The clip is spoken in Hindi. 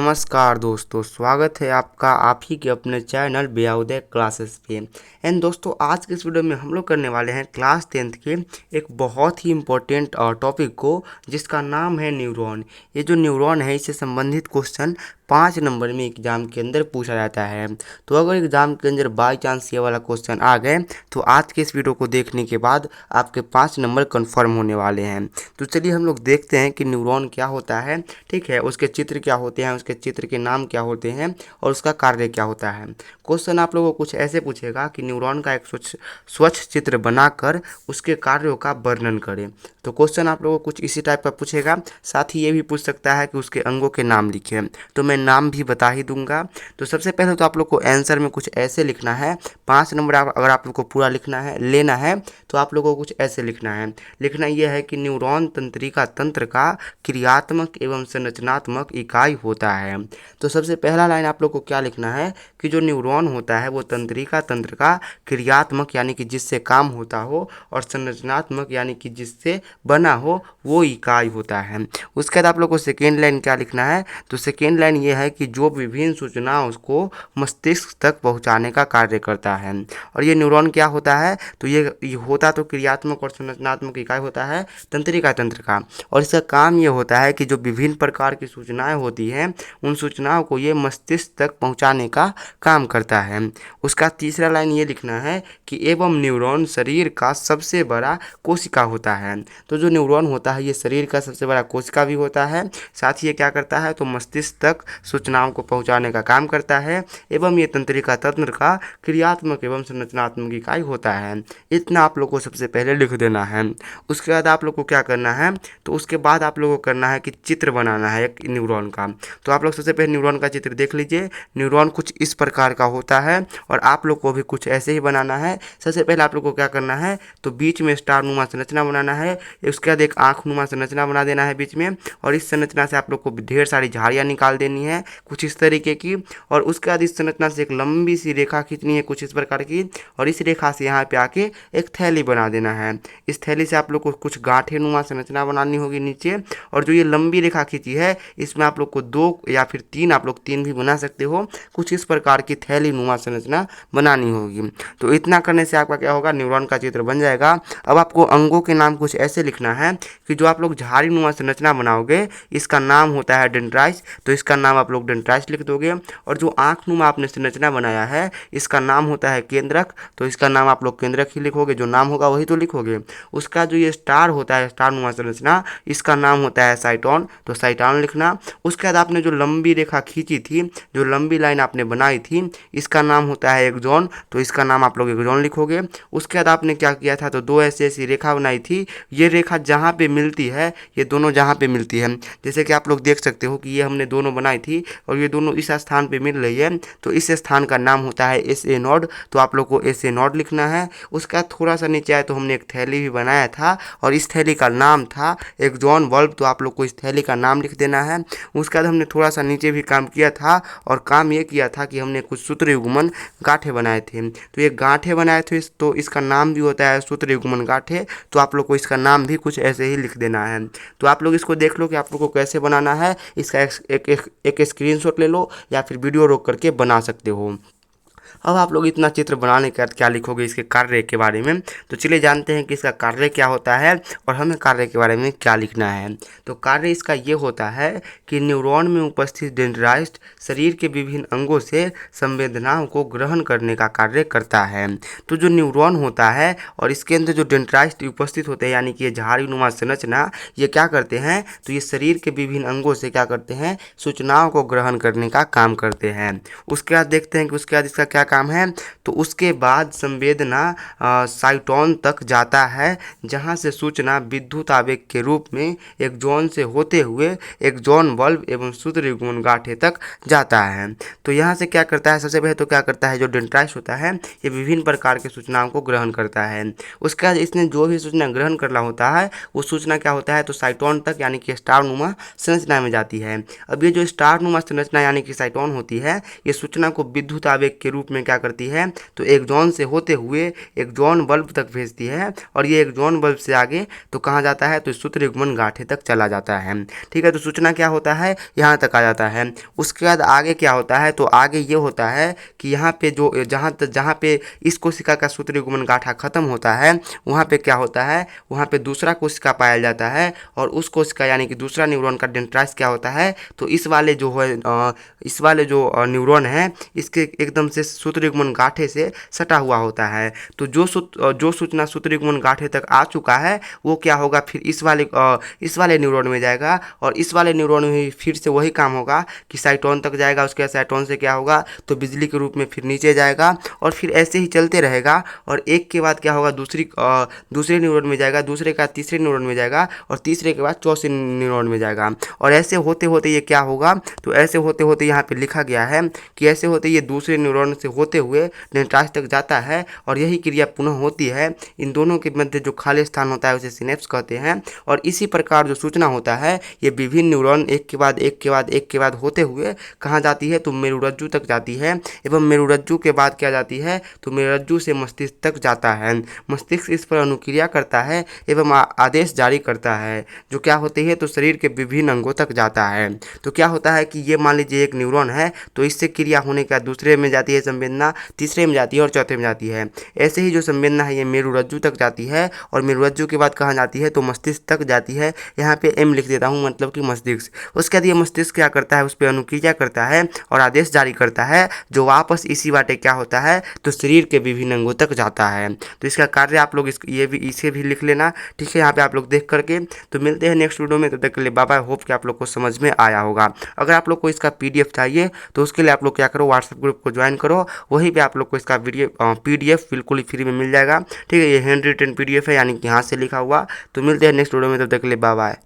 नमस्कार दोस्तों, स्वागत है आपका आप ही के अपने चैनल बेयाउदय क्लासेस पे। एंड दोस्तों, आज के इस वीडियो में हम लोग करने वाले हैं क्लास 10th के एक बहुत ही इम्पोर्टेंट टॉपिक को, जिसका नाम है न्यूरॉन। ये जो न्यूरॉन है, इससे संबंधित क्वेश्चन 5 नंबर में एग्जाम के अंदर पूछा जाता है। तो अगर एग्जाम के अंदर बाई चांस ये वाला क्वेश्चन आ गए तो आज के इस वीडियो को देखने के बाद आपके 5 नंबर कन्फर्म होने वाले हैं। तो चलिए हम लोग देखते हैं कि न्यूरॉन क्या होता है, ठीक है, उसके चित्र क्या होते हैं, उसके चित्र के नाम क्या होते हैं और उसका कार्य क्या होता है। क्वेश्चन आप लोगों को कुछ ऐसे पूछेगा कि न्यूरॉन का एक स्वच्छ चित्र बनाकर उसके कार्यों का वर्णन करें। तो क्वेश्चन आप लोगों को कुछ इसी टाइप का पूछेगा। साथ ही ये भी पूछ सकता है कि उसके अंगों के नाम लिखें, तो मैं नाम भी बता ही दूंगा। तो सबसे पहले तो आप लोग को आंसर में कुछ ऐसे लिखना है। 5 नंबर अगर आप लोग को पूरा लिखना है, लेना है, तो आप लोगों को कुछ ऐसे लिखना है। लिखना यह है कि न्यूरॉन तंत्रिका तंत्र का क्रियात्मक एवं संरचनात्मक इकाई होता है। तो सबसे पहला लाइन आप लोग को क्या लिखना है कि जो न्यूरॉन होता है वो तंत्रिका तंत्र का क्रियात्मक यानी कि जिससे काम होता हो और संरचनात्मक यानी कि जिससे बना हो वो इकाई होता है। उसके बाद आप लोग को सेकेंड लाइन क्या लिखना है, तो सेकेंड लाइन ये है कि जो विभिन्न सूचनाओं को मस्तिष्क तक पहुंचाने का कार्य करता है। और ये न्यूरॉन क्या होता है, तो ये होता तो क्रियात्मक और संरचनात्मक इकाई होता है तंत्रिका तंत्र का, और इसका काम ये होता है कि जो विभिन्न प्रकार की सूचनाएं होती हैं उन सूचनाओं को ये मस्तिष्क तक पहुंचाने का काम करता है। उसका तीसरा लाइन ये लिखना है कि एवं न्यूरॉन शरीर का सबसे बड़ा कोशिका होता है। तो जो न्यूरॉन होता है ये शरीर का सबसे बड़ा कोशिका भी होता है। साथ ही ये क्या करता है, तो मस्तिष्क तक सूचनाओं को पहुंचाने का काम करता है एवं ये तंत्रिका तंत्र का क्रियात्मक एवं संरचनात्मक इकाई होता है। इतना आप लोग को सबसे पहले लिख देना है। उसके बाद आप लोग को क्या करना है, तो उसके बाद आप लोगों को करना है कि चित्र बनाना है एक न्यूरॉन का। तो आप लोग सबसे पहले न्यूरॉन का चित्र देख लीजिए। न्यूरॉन कुछ इस प्रकार का होता है और आप लोग को भी कुछ ऐसे ही बनाना है। सबसे पहले आप लोग को क्या करना है, तो बीच में स्टार नुमा संरचना बनाना है। उसके बाद एक आँख नुमा संरचना बना देना है बीच में, और इस संरचना से आप लोग को ढेर सारी झाड़ियाँ निकाल देनी है कुछ इस तरीके की। और उसके बाद इस संरचना से एक लंबी सी रेखा खींचनी है कुछ इस प्रकार की, और इस रेखा से यहाँ पे आके एक थैली बना देना है। इस थैली से आप लोग को कुछ गांठे नुमा संरचना बनानी होगी नीचे। और जो ये लंबी रेखा खींची है इसमें आप लोग को 2 या फिर 3, आप लोग 3 भी बना सकते हो, कुछ इस प्रकार की थैली नुमा संरचना बनानी होगी। तो इतना करने से आपका क्या होगा, न्यूरॉन का चित्र बन जाएगा। अब आपको अंगों के नाम कुछ ऐसे लिखना है कि जो आप लोग झाड़ी नुमा संरचना बनाओगे इसका नाम होता है डेंड्राइट, तो इसका नाम आप लोग डेंड्राइट लिख दोगे। और जो आँख नुमा आपने संरचना बनाया है इसका नाम होता है केंद्रक, तो इसका नाम आप लोग केंद्रक ही लिखोगे, जो नाम होगा वही तो लिखोगे। उसका जो ये स्टार होता है स्टार नुमा संरचना, इसका नाम होता है साइटोन, तो साइटोन लिखना। उसके बाद आपने जो लंबी रेखा खींची थी, जो लंबी लाइन आपने बनाई थी, इसका नाम होता है एक्सॉन, तो इसका नाम आप लोग एक्सॉन लिखोगे। उसके बाद आपने क्या किया था, तो 2 ऐसी रेखा बनाई थी। ये रेखा जहाँ पे मिलती है, ये दोनों जहाँ पे मिलती है, जैसे कि आप लोग देख सकते हो कि ये हमने दोनों बनाई थी और ये दोनों इस स्थान पे मिल रही है, तो इस स्थान का नाम होता है एस ए नोड, तो आप लोग को एस ए नोड लिखना है। उसका थोड़ा सा नीचे आए तो हमने एक थैली भी बनाया था और इस थैली का नाम था एक्सॉन बल्ब, तो आप लोग को इस थैली का नाम लिख देना है। उसके बाद हमने थोड़ा सा नीचे भी काम किया था और काम ये किया था कि हमने कुछ सूत्र युग्मन गांठे बनाए थे। तो ये गांठे बनाए थे तो इसका नाम भी होता है सूत्र युग्मन गांठे, तो आप लोग को इसका नाम भी कुछ ऐसे ही लिख देना है। तो आप लोग इसको देख लो कि आप लोग को कैसे बनाना है। इसका एक स्क्रीनशॉट ले लो या फिर वीडियो रोक करके बना सकते हो। अब आप लोग इतना चित्र बनाने के बाद क्या लिखोगे इसके कार्य के बारे में, तो चलिए जानते हैं कि इसका कार्य क्या होता है और हमें कार्य के बारे में क्या लिखना है। तो कार्य इसका ये होता है कि न्यूरॉन में उपस्थित डेंड्राइट शरीर के विभिन्न अंगों से संवेदनाओं को ग्रहण करने का कार्य करता है। तो जो न्यूरॉन होता है और इसके अंदर जो डेंड्राइट उपस्थित होते हैं यानी कि ये झाड़ी नुमा संरचना, ये क्या करते हैं, तो ये शरीर के विभिन्न अंगों से क्या करते हैं, सूचनाओं को ग्रहण करने का काम करते हैं। उसके बाद देखते हैं कि उसके बाद इसका क्या काम है, तो उसके बाद संवेदना साइटोन तक जाता है, जहां से सूचना विद्युत आवेग के रूप में एक्सॉन से होते हुए एक्सॉन बल्ब एवं सूत्र युग्मन गांठे तक जाता है। तो यहाँ से क्या करता है, सबसे पहले तो क्या करता है, जो डेंड्राइट होता है ये विभिन्न प्रकार की सूचनाओं को ग्रहण करता है। उसके बाद इसने जो भी सूचना ग्रहण करना होता है वो सूचना क्या होता है, तो साइटोन तक यानी कि स्टार नुमा संरचना में जाती है। अब ये जो स्टार नुमा संरचना यानी कि साइटोन होती है, ये सूचना को विद्युत आवेग के रूप रूप में क्या करती है, तो एक्सॉन से होते हुए एक्सॉन बल्ब तक भेजती है, और ये एक्सॉन बल्ब से आगे तो कहाँ जाता है, तो सूत्र युग्मन गांठे तक चला जाता है। ठीक है, तो सूचना क्या होता है, यहाँ तक आ जाता है। उसके बाद आगे क्या होता है, तो आगे ये होता है कि यहाँ पे जो जहाँ पे इस कोशिका का सूत्र युग्मन गांठा खत्म होता है, वहाँ पे क्या होता है, वहाँ पे दूसरा कोशिका पाया जाता है, और उस कोशिका यानी कि दूसरा न्यूरॉन का डेंड्राइट्स क्या होता है, तो इस वाले जो है इस वाले जो न्यूरॉन है इसके एकदम से सूत्र युग्मन गांठे से सटा हुआ होता है। तो जो सूचना सूत्र युग्मन गांठे तक आ चुका है वो क्या होगा, फिर इस वाले न्यूरॉन में जाएगा, और इस वाले न्यूरॉन में फिर से वही काम होगा कि साइटोन तक जाएगा। उसके बाद साइटोन से क्या होगा, तो बिजली के रूप में फिर नीचे जाएगा, और फिर ऐसे ही चलते रहेगा, और एक के बाद क्या होगा, दूसरे न्यूरॉन में जाएगा, दूसरे का तीसरे न्यूरॉन में जाएगा, और तीसरे के बाद चौथे न्यूरॉन में जाएगा। और ऐसे होते होते ये क्या होगा, तो ऐसे होते होते यहाँ पे लिखा गया है कि ऐसे होते ये दूसरे न्यूरॉन से होते हुए डेंड्राइट्स तक जाता है, और यही क्रिया पुनः होती है। इन दोनों के मध्य जो खाली स्थान होता है उसे सिनेप्स कहते हैं। और इसी प्रकार जो सूचना होता है ये विभिन्न न्यूरॉन एक के बाद एक के बाद एक के बाद होते हुए कहाँ जाती है, तो मेरुरज्जु तक जाती है, एवं मेरुरज्जु के बाद क्या जाती है, तो मेरुरज्जु से मस्तिष्क तक जाता है। मस्तिष्क इस पर अनुक्रिया करता है एवं आदेश जारी करता है, जो क्या होती है, तो शरीर के विभिन्न अंगों तक जाता है। तो क्या होता है कि ये मान लीजिए एक न्यूरॉन है, तो इससे क्रिया होने के बाद दूसरे में जाती है संवेदना, तीसरे में जाती है और चौथे में जाती है। ऐसे ही जो संवेदना है ये मेरुरज्जु तक जाती है, और मेरुरज्जु के बाद कहाँ जाती है, तो मस्तिष्क तक जाती है। यहाँ पे एम लिख देता हूँ, मतलब कि मस्तिष्क। उसके बाद ये मस्तिष्क क्या करता है, उस पर अनुक्रिया करता है और आदेश जारी करता है, जो वापस इसी बाटे क्या होता है, तो शरीर के विभिन्न अंगों तक जाता है। तो इसका कार्य आप लोग इसे भी लिख लेना। ठीक है, यहाँ पे आप लोग देख करके। तो मिलते हैं नेक्स्ट वीडियो में, तो तब तक के लिए बाय बाय। होप कि आप लोग को समझ में आया होगा। अगर आप लोग को इसका PDF चाहिए तो उसके लिए आप लोग क्या करो, व्हाट्सएप ग्रुप को ज्वाइन करो, वहीं पे आप लोग को इसका PDF बिल्कुल ही फ्री में मिल जाएगा। ठीक है, ये हैंड रिटन PDF है, यानी कि हाथ से लिखा हुआ। तो मिलते हैं नेक्स्ट वीडियो में, तब तक के लिए बाय बाय।